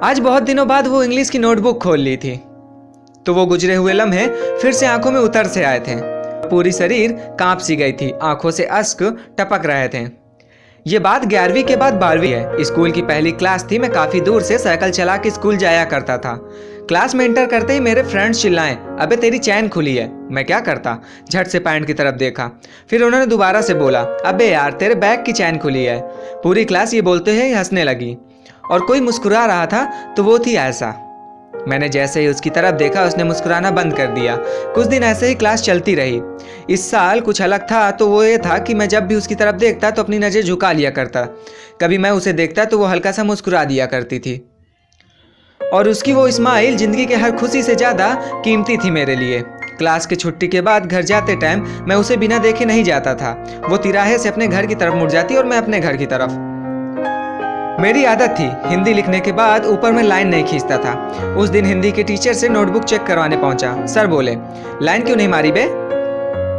आज बहुत दिनों बाद वो इंग्लिश की नोटबुक खोल ली थी तो वो गुजरे हुए लम्हे फिर से आंखों में उतर से आए थे। पूरी शरीर कांप सी गई थी, आंखों से अश्क टपक रहे थे। ये बात 11वीं के बाद 12वीं है। स्कूल की पहली क्लास थी। मैं काफ़ी दूर से साइकिल चला के स्कूल जाया करता था। क्लास में एंटर करते ही मेरे फ्रेंड्स चिल्लाएं, अबे तेरी चैन खुली है। मैं क्या करता, झट से पैंट की तरफ देखा। फिर उन्होंने दोबारा से बोला, अबे यार तेरे बैग की चैन खुली है। पूरी क्लास ये बोलते ही हंसने लगी और कोई मुस्कुरा रहा था तो वो थी आयशा। मैंने जैसे ही उसकी तरफ देखा उसने मुस्कुराना बंद कर दिया। कुछ दिन ऐसे ही क्लास चलती रही। इस साल कुछ अलग था तो वो ये था कि मैं जब भी उसकी तरफ देखता तो अपनी नज़र झुका लिया करता। कभी मैं उसे देखता तो वो हल्का सा मुस्कुरा दिया करती थी और उसकी वो स्माइल ज़िंदगी के हर खुशी से ज़्यादा कीमती थी मेरे लिए। क्लास की छुट्टी के बाद घर जाते टाइम मैं उसे बिना देखे नहीं जाता था। वो तिराहे से अपने घर की तरफ मुड़ जाती और मैं अपने घर की तरफ। मेरी आदत थी हिंदी लिखने के बाद ऊपर में लाइन नहीं खींचता था। उस दिन हिंदी के टीचर से नोटबुक चेक करवाने पहुंचा। सर बोले, लाइन क्यों नहीं मारी बे?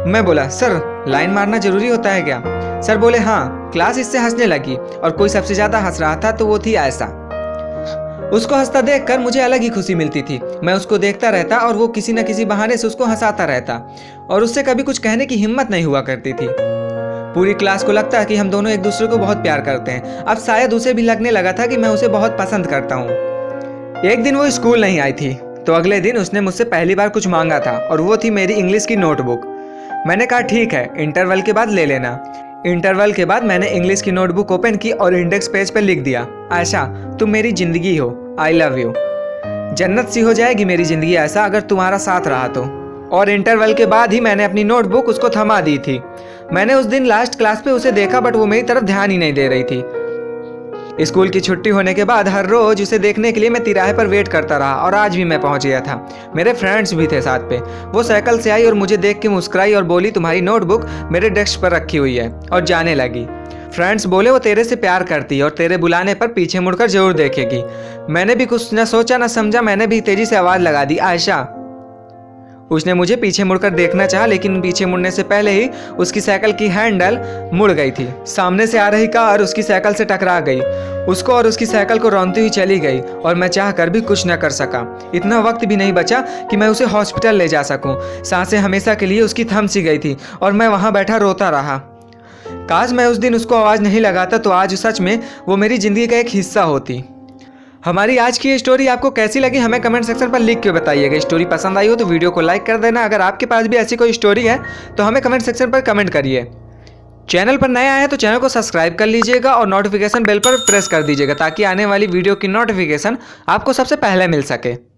मैं बोला, सर लाइन मारना जरूरी होता है क्या? सर बोले, हाँ। क्लास इससे हंसने लगी और कोई सबसे ज्यादा हंस रहा था तो वो थी आयशा। उसको हंसता देखकर मुझे अलग ही खुशी मिलती थी। मैं उसको देखता रहता और वो किसी न किसी बहाने से उसको हंसाता रहता और उससे कभी कुछ कहने की हिम्मत नहीं हुआ करती थी। पूरी क्लास को लगता कि हम दोनों एक दूसरे को बहुत प्यार करते हैं। अब शायद उसे भी लगने लगा था कि मैं उसे बहुत पसंद करता हूँ। एक दिन वो स्कूल नहीं आई थी तो अगले दिन उसने मुझसे पहली बार कुछ मांगा था और वो थी मेरी इंग्लिश की नोटबुक। मैंने कहा ठीक है, इंटरवल के बाद ले लेना। इंटरवल के बाद मैंने इंग्लिश की नोटबुक ओपन की और इंडेक्स पेज पर लिख दिया, आयशा तुम मेरी जिंदगी हो, आई लव यू। जन्नत सी हो जाएगी मेरी जिंदगी ऐसा अगर तुम्हारा साथ रहा तो। और इंटरवल के बाद ही मैंने अपनी नोटबुक उसको थमा दी थी। मैंने उस दिन लास्ट क्लास पे उसे देखा बट वो मेरी तरफ ध्यान ही नहीं दे रही थी। स्कूल की छुट्टी होने के बाद हर रोज उसे देखने के लिए मैं तिराहे पर वेट करता रहा और आज भी मैं पहुंच गया था। मेरे फ्रेंड्स भी थे साथ पे। वो साइकिल से आई और मुझे देख के मुस्कुराई और बोली, तुम्हारी नोटबुक मेरे डेस्क पर रखी हुई है, और जाने लगी। फ्रेंड्स बोले वो तेरे से प्यार करती है और तेरे बुलाने पर पीछे मुड़कर जरूर देखेगी। मैंने भी कुछ न सोचा न समझा, मैंने भी तेजी से आवाज़ लगा दी, आयशा। उसने मुझे पीछे मुड़कर देखना चाहा लेकिन पीछे मुड़ने से पहले ही उसकी साइकिल की हैंडल मुड़ गई थी। सामने से आ रही कार उसकी साइकिल से टकरा गई, उसको और उसकी साइकिल को रौंदती हुई चली गई और मैं चाह कर भी कुछ न कर सका। इतना वक्त भी नहीं बचा कि मैं उसे हॉस्पिटल ले जा सकूं। सांसें हमेशा के लिए उसकी थम सी गई थी और मैं वहां बैठा रोता रहा। काश मैं उस दिन उसको आवाज़ नहीं लगाता तो आज सच में वो मेरी ज़िंदगी का एक हिस्सा होती। हमारी आज की ये स्टोरी आपको कैसी लगी हमें कमेंट सेक्शन पर लिख के बताइएगा। स्टोरी पसंद आई हो तो वीडियो को लाइक कर देना। अगर आपके पास भी ऐसी कोई स्टोरी है तो हमें कमेंट सेक्शन पर कमेंट करिए। चैनल पर नया है तो चैनल को सब्सक्राइब कर लीजिएगा और नोटिफिकेशन बेल पर प्रेस कर दीजिएगा ताकि आने वाली वीडियो की नोटिफिकेशन आपको सबसे पहले मिल सके।